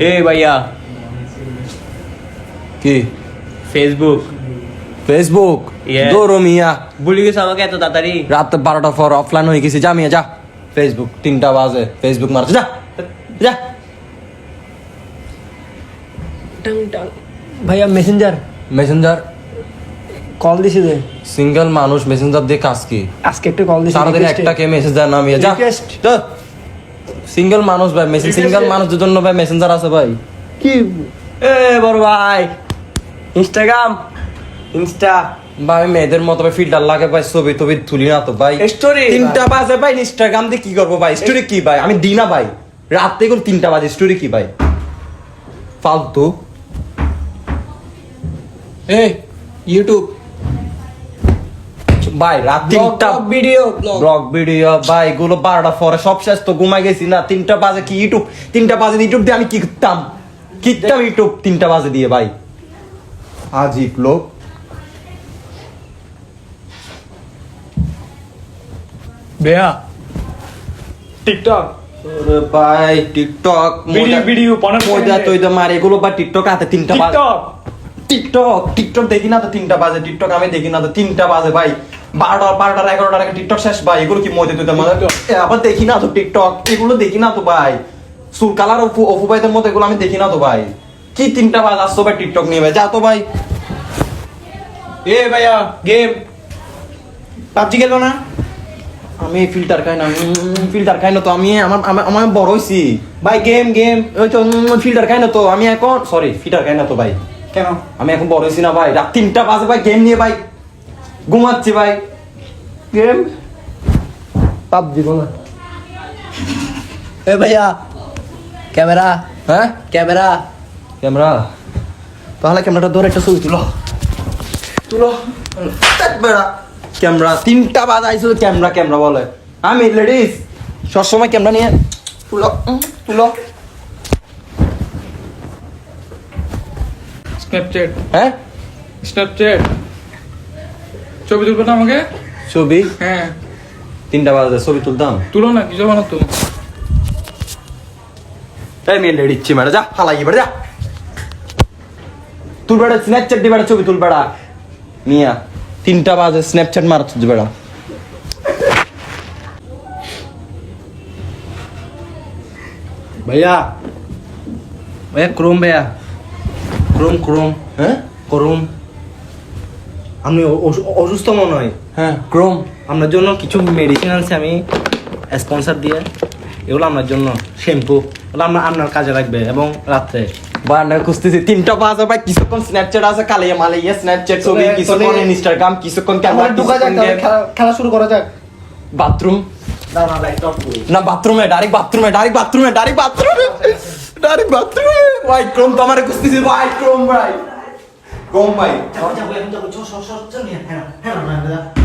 এ ভাইয়া কি Facebook Facebook Yes. দৌড়ো মিয়া ভুলে গেছো আমাকে এত তাড়াতাড়ি? রাত 12টার পর অফলাইন হয়ে গেছি, যা মিয়া যা। ফেসবুক 3টা বাজে ফেসবুক মারছে, যা যা। ভাইয়া মেসেঞ্জার মেসেঞ্জার কল দিছি যে সিঙ্গেল মানুষ মেসেঞ্জার দিয়ে কাজ কি? আজকে একটা কল দিছি সারাদিন একটা কে মেসেঞ্জার না মিয়া, যা Request. সিঙ্গেল মানুষ ভাই, সিঙ্গেল মানুষদের জন্য ভাই মেসেঞ্জার আছে ভাই। কি এ বড় ভাই ইনস্টাগ্রাম ইনস্টা ভাই মেয়েদের মতো ভাই ফিল্টার লাগে ভাই, ছবি টবি তুলি না তো ভাই। Story 3টা বাজে ভাই, ইনস্টাগ্রাম দিয়ে কি করবো ভাই? স্টোরি কি ভাই? আমি দিই না ভাই, রাত থেকে 3টা বাজে স্টোরি কি ভাই? ফালতু। এই ইউটিউব ভাই রাত 3টা ভিডিও ব্লগ ভিডিও ভাই, এগুলো 12টা পরে সব শেষ তো, ঘুমাই গেছি না। 3টা বাজে কি ইউটিউব? 3টা বাজে ইউটিউব দিয়ে আমি কি করতাম ইউটিউব 3টা বাজে দিয়ে ভাই? আজিব লোক। ভাইয়া টিকটক ওরে ভাই টিকটক ভিডিও মজা তো এটা মারে এগুলো বা টিকটক রাতে 3টা বাজে। টিকটক দেখি না তো 3টা বাজে, টিকটক আমি দেখি না তো 3টা বাজে ভাই। 12টার 11টার আগে টিকটক শেষ ভাই। এগুলো কি মজা তুই আবার দেখি না তো টিকটক, এগুলো দেখি না তো ভাই। সুর কালার অপু ভাইদের মতো এগুলো আমি দেখি না তো ভাই। কি 3টা বাজে আসছো ভাই টিকটক নিয়ে ভাই, যা তো ভাই। এ ভাইয়া গেম পাবজি খেলবো না? আমি ফিল্টার খাই না, ফিল্টার খাই না তো আমি। আমার বড় হইছি ভাই গেম ওই তো ফিল্টার খাই না তো আমি এখন, সরি ফিল্টার খাই না তো ভাই। কেন? আমি এখন বড় হইছি না ভাই, রাত 3টা বাজে ভাই গেম নিয়ে ভাই ঘুমাচ্ছি ভাই। গেম পাবজি বলা। এ ভাইয়া ক্যামেরা হ্যাঁ ক্যামেরা ক্যামেরা, তাহলে ক্যামেরাটা ধরে একটা ছবি তুলো তুলো। ক্যামেরা 3টা বাজে আইসো, ক্যামেরা বলে। আমি লেডিস সবসময় ক্যামেরা নিয়ে তুলো তুলো। স্ন্যাপচ্যাট হ্যাঁ স্ন্যাপচ্যাট ছবি তুলবে না আমাকে? ছবি হ্যাঁ 3টা বাজে ছবি তুলতাম। তুলো না, কিছু বানাতো তো। তাই মেয়ে লেডিস ছি ম্যাডা, যা ফালাই এবার যা। তুল বেড়া স্ন্যাপচ্যাট দি বেড়া ছবি তুল বেড়া মিয়া। 3টা বাজে স্ন্যাপচ্যাট মারছ বেড়া। ভাইয়া ভাইয়া ক্রোম ভাইয়া ক্রোম হ্যাঁ করুন। আপনি অসুস্থ মনে হয়। হ্যাঁ ক্রোম। আপনার জন্য কিছু মেডিসিন আনছি আমি স্পন্সর দিয়ে, এগুলো আপনার জন্য শ্যাম্পু, এগুলো আপনার কাজে লাগবে এবং রাত্রে। বান্ডা খুঁজতেছি 3টা বাজে ভাই, কিছুক্ষণ স্ন্যাপচ্যাট আছে কালিয়া মালিয়া স্ন্যাপচ্যাট ছবি, কিছুক্ষণ ইনস্টাগ্রাম, কিছুক্ষণ ক্যামেরা, খেলা শুরু করা যাক। বাথরুম না বাথরুমে ডাইরেক্ট বাথরুমে ভাই। ক্রোম তো আমারে খুঁজতেছি ভাই, ক্রোম ভাই। হ্যাঁ